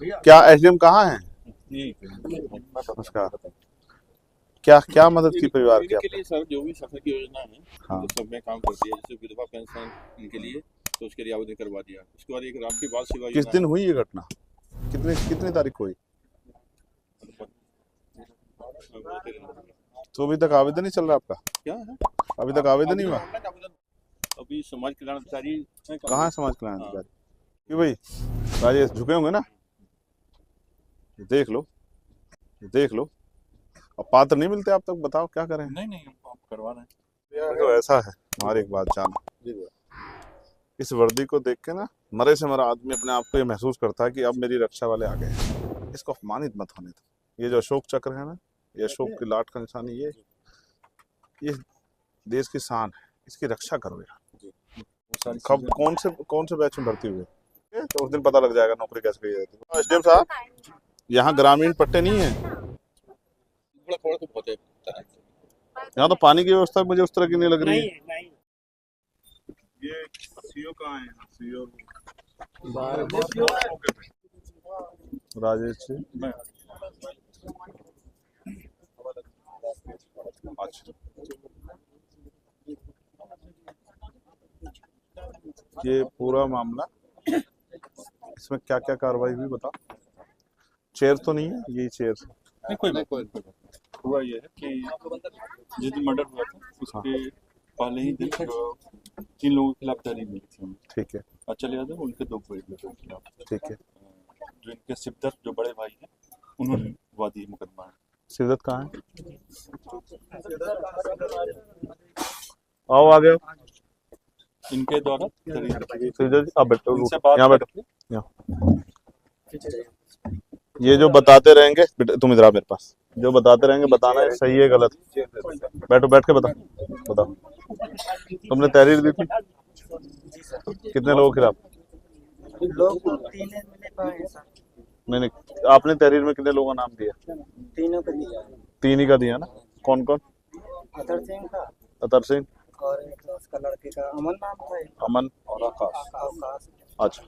क्या एसडीएम कहाँ है? नमस्कार। क्या क्या मदद की परिवार की के आपने? लिए सर जो भी सरकार की योजना है हाँ। तो सब में काम करती है, जैसे विधवा पेंशन इनके लिए, तो उसके लिए आवेदन करवा दिया। उसके बाद एक राष्ट्रीय बाल सेवा किस योजना दिन हुई ये घटना? कितने कितनी तारीख को हुई? तो अभी तक आवेदन ही चल रहा है आपका? क्या है, अभी तक आवेदन ही हुआ? ऑनलाइन आवेदन अभी समाज कल्याण अधिकारी ने कहाँ है समाज कल्याण अधिकारी? कि भाई राजेश झुके होंगे ना, देख लो, देख लो। अब पात्र नहीं मिलते आप तक, बताओ क्या करें? नहीं नहीं हम करवा रहे हैं। देखो ऐसा है, हमारी एक बात जानो, इस वर्दी को देख के ना मरे से मरा आदमी अपने आप को ये महसूस करता है कि अब मेरी रक्षा वाले आ गए हैं। इसको अपमानित मत होने दो। ये जो अशोक चक्र है ना, ये अशोक की लाट का निशानी, ये देश की शान है, इसकी रक्षा करो यार। कब कौन से बैच में भर्ती हुए? तो उस दिन पता लग जाएगा नौकरी कैसे गई है। एसडीएम साहब, यहाँ ग्रामीण पट्टे नहीं है। थोड़ा थोड़ा तो बहुत है। यहाँ तो पानी की व्यवस्था मुझे उस तरह की नहीं लग रही है। नहीं। ये सीओ कहाँ है? सीओ राजेश जी। अच्छा, ये पूरा मामला, इसमें क्या क्या कार्रवाई हुई बताओ। चेयर तो नहीं है, यही चेयर नहीं कोई बात। हुआ ये है कि जिस दिन मर्डर हुआ था उसके पहले ही दिन 3 लोगों के खिलाफ तहरीर मिली थी हमें। ठीक है, अचल यादव उनके 2 बड़े बेटों के खिलाफ। ठीक है। जो इनके सिद्दत जो बड़े भाई हैं उन्होंने वादी मुकदमा है। सिद्दत कहाँ है? आओ आ गए। इनके द्वारा तहरीर सिद्दत जी आप बैठो, इनसे बात यहाँ बैठो, यहाँ। ये जो बताते रहेंगे, तुम इधर आ मेरे पास, जो बताते रहेंगे बताना है सही है गलत। बैठो, बैठ के बताओ, बताओ। तुमने तहरीर दी थी कितने लोगों के खिलाफ? नहीं नहीं, आपने तहरीर में कितने लोगों का नाम दिया? तीनों को दिया। 3 ही का दिया ना? कौन कौन? अतर सिंह का अतर सिंह और एक उसका लड़के का अमन नाम था। अमन और आकाश। अच्छा,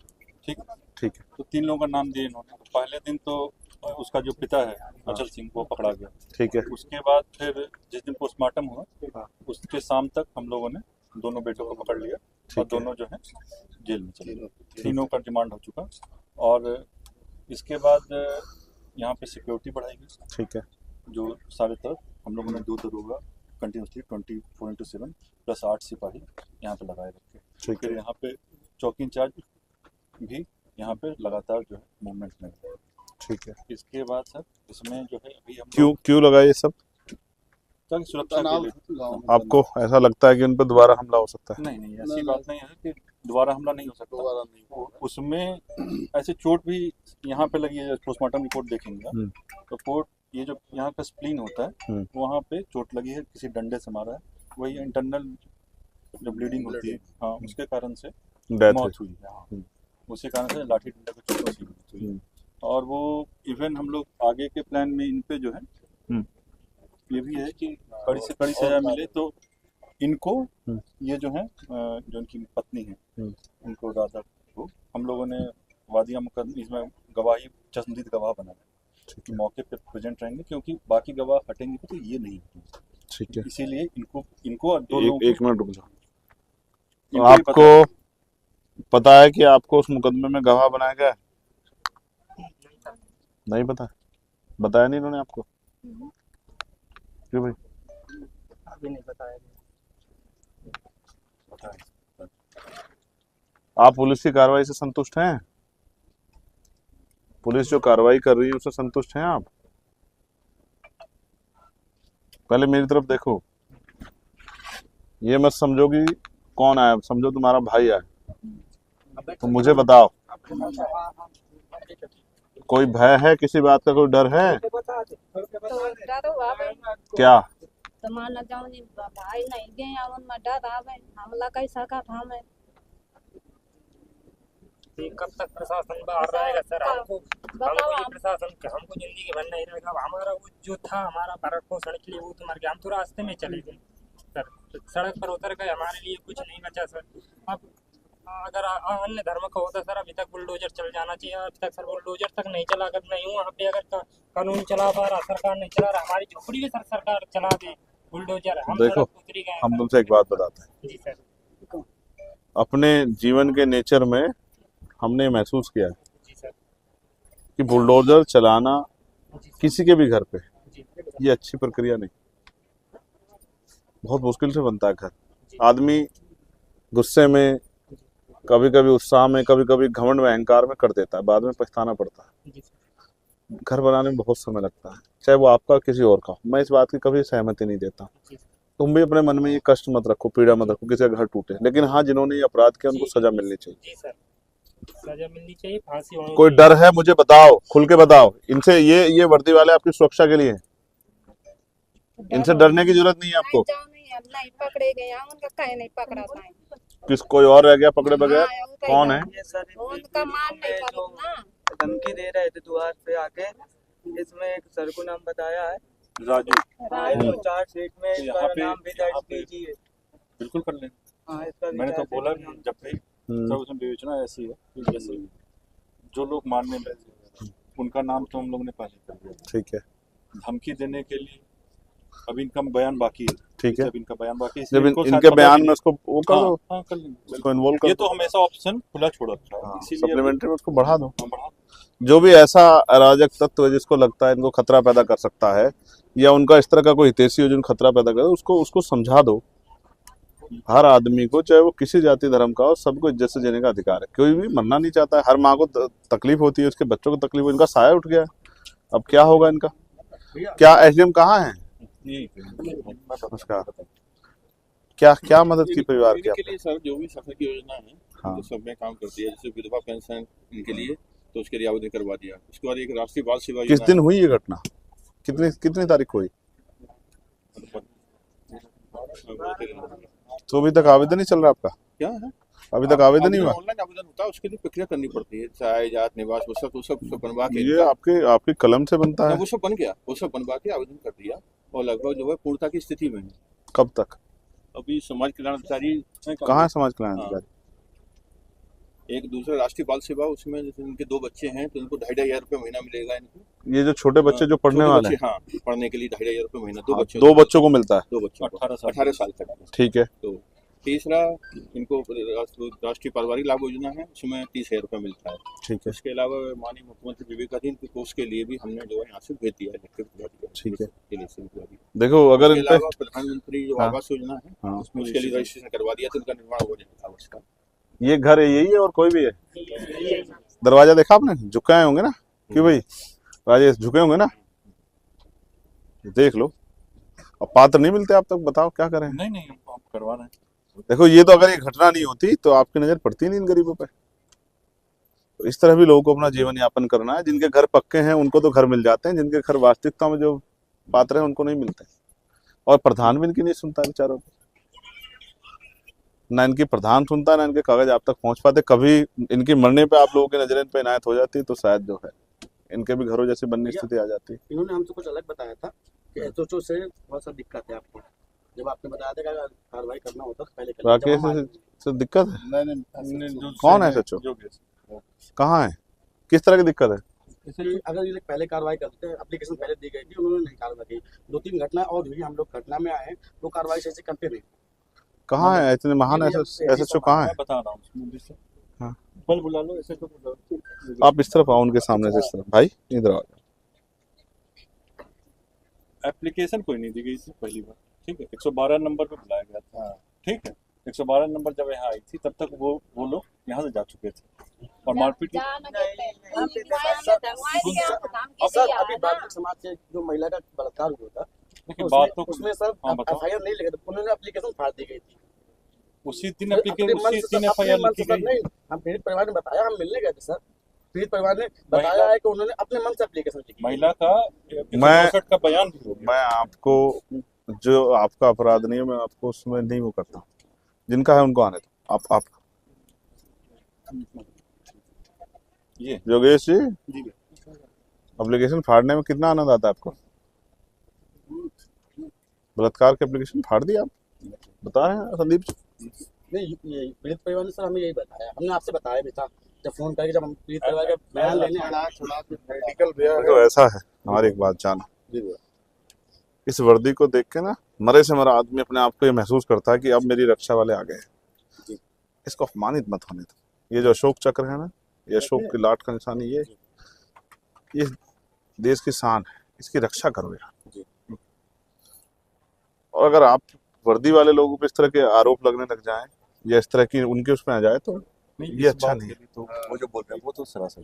ठीक ठीक है, तो 3 लोगों का नाम दिए इन्होंने। पहले दिन तो उसका जो पिता है अचल सिंह वो पकड़ा गया। ठीक है। उसके बाद फिर जिस दिन पोस्टमार्टम हुआ उसके शाम तक हम लोगों ने दोनों बेटों को पकड़ लिया और दोनों जो है जेल में चले गए। तीनों का रिमांड हो चुका और इसके बाद यहाँ पे सिक्योरिटी बढ़ाई गई। ठीक है, जो सारे तरफ हम लोगों ने 2 दरोगा कंटिन्यूसली 24/7 प्लस 8 सिपाही यहाँ पे लगाए रखे। ठीक फिर है, यहाँ पे चौकी इंचार्ज भी यहाँ पे लगातार जो है मूवमेंट में है। ठीक है। इसके बाद सर इसमें जो है अभी हम क्यों लगा ये सब? लोग सुरक्षा के लिए। आपको ऐसा लगता है कि उन पर दोबारा हमला हो सकता है? नहीं ऐसी बात नहीं है कि दोबारा हमला नहीं हो सकता। उसमें ऐसे चोट भी यहाँ पे लगी है। पोस्टमार्टम रिपोर्ट देखेंगे तो कोर्ट ये जो यहाँ का स्प्लीन होता है वहाँ पे चोट लगी है, किसी डंडे से मारा है, वही इंटरनल जो ब्लीडिंग होती है हाँ उसके कारण से मौत हुई है। हाँ उसी कारण से लाठी डंडे को चोटों से मौत हुई। और वो इवन हम लोग आगे के प्लान में इन पे जो है ये भी है कि कड़ी से कड़ी सजा मिले तो इनको ये जो है जो इनकी पत्नी है उनको राधा को हम लोगों ने वादिया मुकदमा इसमें गवाही चश्मदीद गवाह बनाया कि मौके पे प्रेजेंट रहेंगे क्योंकि बाकी गवाह हटेंगे तो ये नहीं हटेंगे। ठीक है, इसीलिए इनको और 2 लोगों एक मिनट रुक जाओ। आपको पता है कि आपको उस मुकदमे में गवाह बनाया गया है? नहीं पता? बताया नहीं इन्होंने आपको? क्यों भाई? अभी नहीं बताया। आप पुलिस की कार्रवाई से संतुष्ट हैं? पुलिस जो कार्रवाई कर रही है उससे संतुष्ट हैं आप? पहले मेरी तरफ देखो, ये मत समझो कि कौन आया, समझो तुम्हारा भाई आया। तो मुझे बताओ, कोई भय है, किसी बात का कोई डर है? क्या तो मान लग जाऊं जी भाई नहीं गए उनमें डर आवे हमला कैसा का था मैं कब तक प्रशासन बाहर रहेगा सर? हमको ये प्रशासन हमको जिंदगी भर नहीं रहेगा। हमारा वो जो था हमारा भरण पोषण के लिए वो तो मर गया। हम तो रास्ते में चले गए सर, सड़क पर उतर गए, हमारे लिए कुछ नहीं बचा सर। अब अगर अन्य धर्म का होता सर अभी तक बुलडोजर चल जाना चाहिए। अभी तक सर बुलडोजर तक नहीं चला, अगर नहीं वहाँ पे अगर कानून चला पा रहा, सरकार नहीं चला रहा, हमारी झोपड़ी भी सर सरकार चला दे बुलडोजर, हम देखो, सड़क उतरी गए हम सर। तुमसे एक बात बताते हैं। जी सर। अपने जीवन के नेचर में हमने महसूस किया है जी सर। कि बुलडोजर चलाना जी सर। किसी के भी घर पे जी ये अच्छी प्रक्रिया नहीं, बहुत मुश्किल से बनता है घर। आदमी गुस्से में, कभी कभी उत्साह में, कभी कभी घमंड में, अहंकार में कर देता है, बाद में पछताना पड़ता है। जी सर। घर बनाने में बहुत समय लगता है, चाहे वो आपका किसी और का हो। मैं इस बात की कभी सहमति नहीं देता। जी सर। तुम भी अपने मन में ये कष्ट मत रखो, पीड़ा मत रखो किसी का घर टूटे, लेकिन हाँ, जिन्होंने ये अपराध किया उनको सजा मिलनी चाहिए। जी सर, सजा मिलनी चाहिए, फांसी होनी कोई चाहिए। डर है? मुझे बताओ, खुल के बताओ। इनसे ये वर्दी वाले आपकी सुरक्षा के लिए हैं। इनसे डरने की जरूरत नहीं है आपको। नहीं पकड़े गए, उनका कहीं नहीं पकड़ा था। किस कोई और रह गया पकड़े बगैर? कौन है? ये सर उनका मान नहीं जो पकड़ा ना। धमकी दे रहे थे द्वार पे आके, इसमें एक सर को नाम बताया है राजू, तो चार्ज शीट में तो इसका यहाँ पे- नाम भी यहाँ दर्ज पे- कीजिए। बिल्कुल कर लें। हाँ, इसका भी मैंने तो चार्ज बोला शीट कि जब भी हम्म, सब उसमें विवेचना ऐसी है कि जैसे जो लोग मानने लगे उनका नाम तो हम लोग ने पहले कर दिया। ठीक है, धमकी देने के लिए अभी इनका बयान बाकी है। ठीक है। जब इनका बयान बाकी है, इसलिए जब इनको शायद इनके पता बयान भी में नहीं। उसको वो कर दो, हाँ कर लेंगे। उसको इन्वॉल्व कर ये दो। तो हमेशा ऑप्शन खुला छोड़ रखा है, इसीलिए अभी- सप्लीमेंट्री में उसको बढ़ा दो। हाँ, बढ़ा। जो भी ऐसा अराजक तत्व है जिसको लगता है इनको खतरा पैदा कर सकता है, या उनका इस तरह का कोई हितैषी हो जिनको खतरा पैदा करे, उसको समझा दो। हर आदमी को, चाहे वो किसी जाति धर्म का हो, सबको इज्जत से जीने का अधिकार है। कोई भी मरना नहीं चाहता है। हर माँ को तकलीफ होती है, उसके बच्चों को तकलीफ हो। इनका साया उठ गया, अब क्या होगा इनका? क्या एसडीएम कहाँ है? नमस्कार। क्या क्या मदद की परिवार की इनके आपने? लिए सर जो भी सरकार की योजना है हाँ। तो सब में काम करती है। जैसे विधवा पेंशन इनके लिए, तो उसके लिए आवेदन करवा दिया। उसके बाद एक राष्ट्रीय बाल सेवा किस योजना दिन हुई ये घटना? कितनी तारीख को हुई? तो अभी तक आवेदन नहीं चल रहा आपका? क्या है, अभी तक आवेदन नहीं हुआ? ऑनलाइन आवेदन होता है, उसके लिए प्रक्रिया करनी पड़ती है। चाहे जात निवास वो सब बनवा के, ये आपकी कलम से बनता है? वो सब बन गया, वो सब बनवा के आवेदन कर दिया और लगभग जो है पूर्णता की स्थिति में है। कब तक? अभी समाज कल्याण अधिकारी कहाँ है समाज कल्याण हाँ। अधिकारी? एक दूसरा राष्ट्रीय बाल सेवा, उसमें जैसे उनके 2 बच्चे हैं तो उनको 2,500 रुपये महीना मिलेगा इनको। ये जो छोटे बच्चे जो पढ़ने छोटे वाले बच्चे, हैं, हाँ, पढ़ने के लिए 2,500 रुपये महीना, 2 हाँ, बच्चों 2 बच्चों को मिलता है। 2 बच्चों को 18 18 साल तक। ठीक है। तो तीसरा इनको राष्ट्रीय पारिवारिक लाभ योजना है, उसमें 30,000 रुपये मिलता है। ठीक है। उसके अलावा माननीय मुख्यमंत्री विवेकाधीन के कोष के लिए भी हमने जो है यहाँ से भेज दिया है। ठीक है। के लिए से भिजवा दिया। देखो, अगर उसके इन पे अलावा प्रधानमंत्री जो हाँ। आवास योजना है, हाँ, उसके लिए रजिस्ट्रेशन करवा दिया, तो उनका निर्माण हो जाएगा उसका। ये घर है, यही है और कोई भी है? दरवाजा देखा आपने? झुके आए होंगे ना कि भाई राजेश, झुके होंगे ना? देख लो। अब पात्र नहीं मिलते आप तक, बताओ क्या करें? नहीं हम करवा रहे हैं। देखो, ये तो अगर ये घटना नहीं होती तो आपकी नजर पड़ती नहीं इन गरीबों पे। तो इस तरह भी लोगों को अपना जीवन यापन करना है। जिनके घर पक्के हैं उनको तो घर मिल जाते हैं, जिनके घर वास्तविकता में जो पात्र हैं उनको नहीं मिलते। और प्रधान भी इनकी नहीं सुनता है बेचारों को। ना इनकी प्रधान सुनता है, ना इनके कागज आप तक पहुंच पाते। कभी इनके मरने पे आप लोगों की नजरें इन पे इनायत हो जाती तो शायद जो है इनके भी घरों जैसी बनने की स्थिति आ जाती। इन्होंने हमसे कुछ अलग बताया था कि एसओचओ से बहुत सा दिक्कत है आपको। जब आपने बताया था कि कार्रवाई करना होता तो पहले कर राकेश से दिक्कत है? कौन है सचो? कहाँ है? किस तरह की दिक्कत है? अगर ये लोग पहले कार्रवाई करते हैं, एप्लीकेशन पहले दी गई थी, उन्होंने नहीं कार्रवाई की। 2-3 घटना और हुई, हम लोग घटना में आए, वो कार्रवाई से करते नहीं। कहाँ है इतने महान एसएचओ? कहाँ है? बता रहा हूँ। हाँ। कल बुला लो, ऐसे तो बुला लो। आप इस तरफ आओ, उनके सामने से इस तरफ। भाई इधर आओ। एप्लीकेशन कोई नहीं दी गई थी पहली बार, ठीक है। 112 नंबर पे बुलाया गया था, ठीक है। 112 नंबर जब यहाँ आई थी तब तक वो लोग यहाँ से जा चुके थे और मारपीट की। और सर अभी बालिक समाज से जो महिला का बलात्कार हुआ था, लेकिन बात तो उसमें सर हाँ, बताओ। एफआईआर नहीं लिखे थे, उन्होंने एप्लीकेशन फाड़ दी गई थी। उसी दिन एफआईआर लिखी गई। नहीं, हम पीड़ित परिवार ने बताया, हम मिलने गए थे सर। पीड़ित परिवार ने बताया है कि उन्होंने अपने मन से एप्लीकेशन लिखी। महिला का मैं 162 का बयान भी हो गया। मैं आपको, जो आपका अपराध नहीं है, मैं आपको उसमें नहीं वो करता। जिनका है उनको आने दो। आप ये योगेश जी, एप्लीकेशन फाड़ने में कितना आनंद आता है आपको? बलात्कार की एप्लीकेशन फाड़ दी आप, बता रहे हैं संदीप जी? नहीं ये पीड़ित परिवार ने सर हमें यही बताया, हमने आपसे बताया भी था जब फोन करके, जब हम पीड़ित परिवार का बयान लेने आए। मेडिकल भैया तो ऐसा है, हमारी एक बात जानो, जी भैया, इस वर्दी को देख के ना मरे से मरा आदमी अपने आप को ये महसूस करता है कि अब मेरी रक्षा वाले आ गए हैं। इसको अपमानित मत होने दो। ये जो अशोक चक्र है ना, ये अशोक की लाट का निशान, ये देश की शान है, इसकी रक्षा करो यार। और अगर आप वर्दी वाले लोगों पे इस तरह के आरोप लगने लग जाएं या इस तरह की उनके उसमें आ जाए तो ये अच्छा नहीं है। तो वो जो बोल रहे हैं वो तो सरासर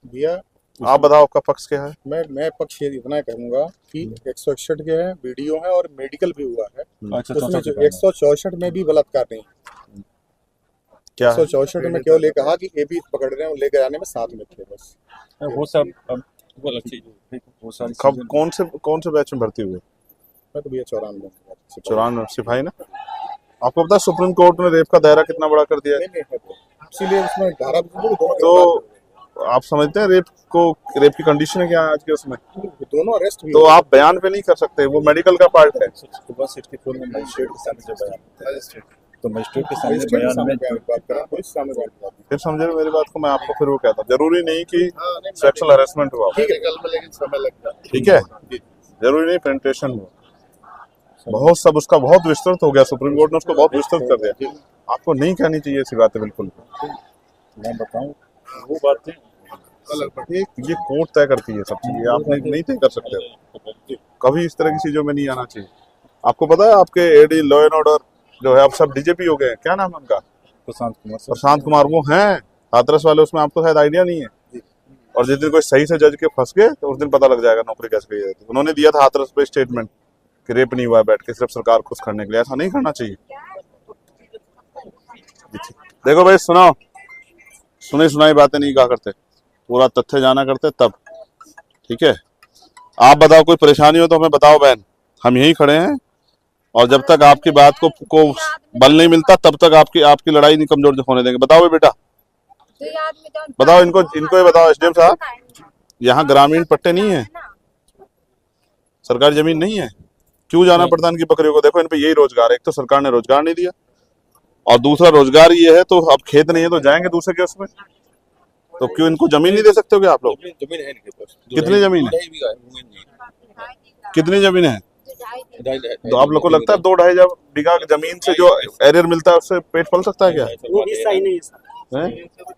भैया आप बताओ आपका पक्ष क्या है? मैं पक्ष ये इतना कहूंगा कि 161 के हैं, वीडियो है और मेडिकल भी हुआ है। उसमें जो 164 में भी बलात्कार नहीं, क्या है? 164 में केवल ये कहा कि ये भी पकड़ रहे हैं और लेकर आने में साथ में थे बस। वो सब अब वो अलग चीज है, वो सारी कब चीजें- कौन से बैच में भर्ती हुए? मैं तो भैया 94 94 सिपाही ना। आपको पता है सुप्रीम कोर्ट ने रेप का दायरा कितना बड़ा कर दिया है? इसीलिए उसमें धारा तो आप समझते हैं रेप की कंडीशन है क्या आज के उसमें? दोनों अरेस्ट हुए। तो आप बयान पे नहीं कर सकते, वो मेडिकल का पार्ट है। 164 में मजिस्ट्रेट के सामने जो बयान होता है, तो मजिस्ट्रेट के सामने बयान में फिर समझे मेरी बात को, मैं आपको फिर वो कहता हूँ, जरूरी नहीं कि सेक्सुअल हरेसमेंट हुआ, लेकिन समय लगता है। ठीक है, जरूरी नहीं पेनिट्रेशन हुआ, बहुत सब उसका बहुत विस्तृत हो गया, सुप्रीम कोर्ट ने उसको बहुत विस्तृत कर दिया। आपको नहीं कहनी चाहिए ऐसी बातें बिल्कुल। मैं बताऊं वो बातें ये कोर्ट तय करती है सब चीजें, आप नहीं तय कर सकते। कभी इस तरह की चीजों में नहीं आना चाहिए। आपको पता है आपके एडी लॉ एंड ऑर्डर जो है अब सब डीजेपी हो गए हैं, क्या नाम है उनका? प्रशांत कुमार वो हैं हाथरस वाले, उसमें आपको शायद आइडिया नहीं है। और जिस दिन कोई सही से जज के फंस गए तो उस दिन पता लग जाएगा नौकरी कैसे गई है। उन्होंने दिया था हाथरस पे स्टेटमेंट कि रेप नहीं हुआ है बैठ के, सिर्फ सरकार खुश करने के लिए। ऐसा नहीं करना चाहिए। देखो भाई सुनाओ, सुनी सुनाई बातें नहीं कहा करते, पूरा तथ्य जाना करते तब, ठीक है। आप बताओ कोई परेशानी हो तो हमें बताओ बहन, हम यहीं खड़े हैं। और जब तक आपकी बात को बल नहीं मिलता तब तक आपकी लड़ाई नहीं कमजोर होने देंगे। बताओ बेटा, बताओ इनको ये बताओ एसडीएम साहब, यहाँ ग्रामीण पट्टे नहीं है, सरकारी जमीन नहीं है, क्यों जाना पड़ता इनकी बकरियों को? देखो इन पे यही रोजगार है, एक तो सरकार ने रोजगार नहीं दिया और दूसरा रोजगार ये है तो अब खेत नहीं है तो जाएंगे दूसरे के उसमें। तो क्यों इनको जमीन नहीं दे सकते हो क्या आप लोग? जमीन है इनके पास। कितनी जमीन है? कितनी जमीन है? तो आप लोग को लगता है 2-2.5 बीघा बीघा जमीन से जो एरियर मिलता है उससे पेट पल सकता है क्या? वो भी सही नहीं है सर, है?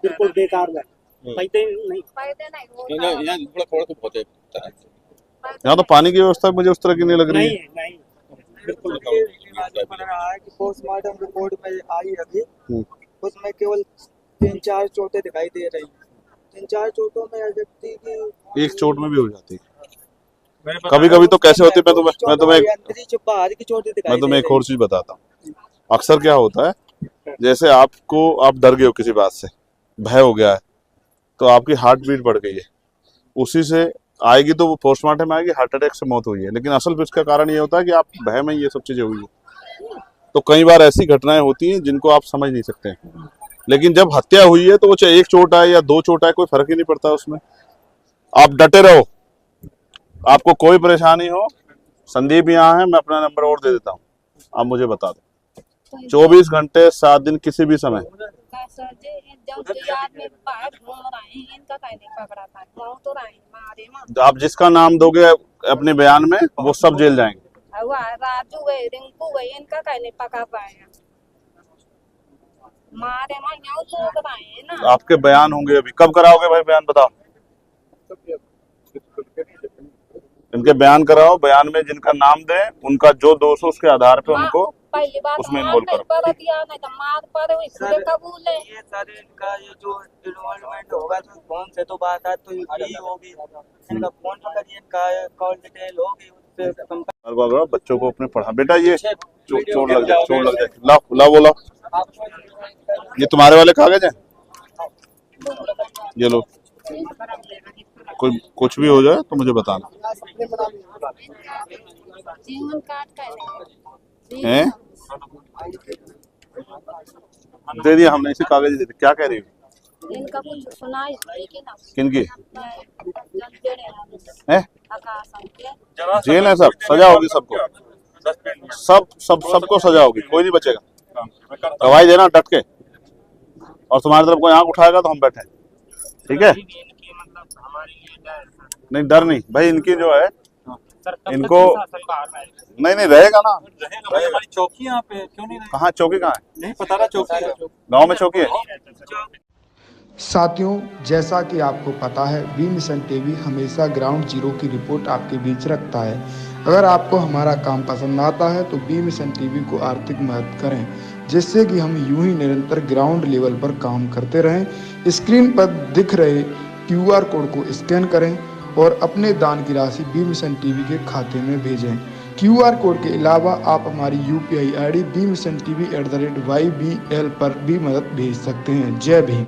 बिल्कुल बेकार है, फायदे नहीं। यहाँ थोड़ा तो बहुत है। यहाँ तो पानी की व्यवस्था मुझे उस तरह की नहीं लग रही है। नहीं बिल्कुल बन रहा है कि पोस्टमार्टम रिपोर्ट में आई अभी, उसमें केवल 3-4 चोटें दिखाई दे रही हैं। 3-4 चोटों में व्यक्ति की एक चोट में भी हो जाती है कभी कभी। तो कैसे होती है मैं तुम्हें एक और चीज बताता हूँ। अक्सर क्या होता है, जैसे आप डर गए हो किसी बात से, भय हो गया है, तो आपकी हार्ट बीट बढ़ गई है, उसी से आएगी तो वो पोस्टमार्टम में आएगी हार्ट अटैक से मौत हुई है। लेकिन असल इसका कारण ये होता है कि आप भय में ये सब चीजें हुई है। तो कई बार ऐसी घटनाएं होती हैं जिनको आप समझ नहीं सकते, लेकिन जब हत्या हुई है तो वो चाहे 1 चोट आए या 2 चोट आए, कोई फर्क ही नहीं पड़ता उसमें। आप डटे रहो, आपको कोई परेशानी हो, संदीप यहाँ है, मैं अपना नंबर और दे देता हूँ, आप मुझे बता दो। 24 घंटे 7 दिन किसी भी समय। आप जिसका नाम दोगे अपने बयान में वो सब जेल जाएंगे। राजू गए, रिंकू गए, इनका कहीं नहीं पका पाए मारे लोग आए ना। आपके बयान होंगे अभी, कब कराओगे भाई बयान बताओ? इनके बयान कराओ, बयान में जिनका नाम दे उनका जो दोष हो उसके आधार पे उनको पहली बात उसमें इन्वॉल्व करो। नहीं तो मार पर इसलिए कबूल है। ये सर इनका ये जो इन्वॉल्वमेंट होगा तो फोन से तो बात तो यही होगी, इनका फोन पर इनका कॉल डिटेल होगी, उससे बच्चों को अपने पढ़ा। बेटा ये चोट लग जाए, लाओ बोला, ये तुम्हारे वाले कागज है, ये लो, कोई कुछ भी हो जाए तो मुझे बताना। जीवन काट हैं? दे दिया हमने, इसे कागज दे दिया। क्या कह रही हो? इनका कुछ सुनाई कि ना किनकी है? जेल है, सब सजा होगी सबको, सबको सजा होगी, कोई नहीं बचेगा। मैं करता हूँ। गवाही देना डट के, और तुम्हारी तरफ कोई आंख उठाएगा तो हम बैठे, ठीक है? इनकी मतलब हमारे लिए डर सर। नहीं डर नहीं भाई, इनकी जो है सर कब तक इनको ये शासन बाहर रहेगा? नहीं रहेगा ना। रहेगा भाई, हमारी चौकी यहाँ पे क्यों नहीं रहेगी? कहाँ चौकी कहाँ है? नहीं पता रहा चौकी है। गांव में चौकी है? साथियों, जैसा कि आपको पता है, बी मिशन टीवी हमेशा ग्राउंड जीरो की रिपोर्ट आपके बीच रखता है। अगर आपको हमारा काम पसंद आता है तो बी मिशन टीवी को आर्थिक मदद करें, जिससे कि हम यूं ही निरंतर ग्राउंड लेवल पर काम करते रहें। स्क्रीन पर दिख रहे QR कोड को स्कैन करें और अपने दान की राशि बी मिशन टीवी के खाते में भेजें। QR कोड के अलावा आप हमारी UPI ID bmissiontv@ybl पर भी मदद भेज सकते हैं। जय भीम।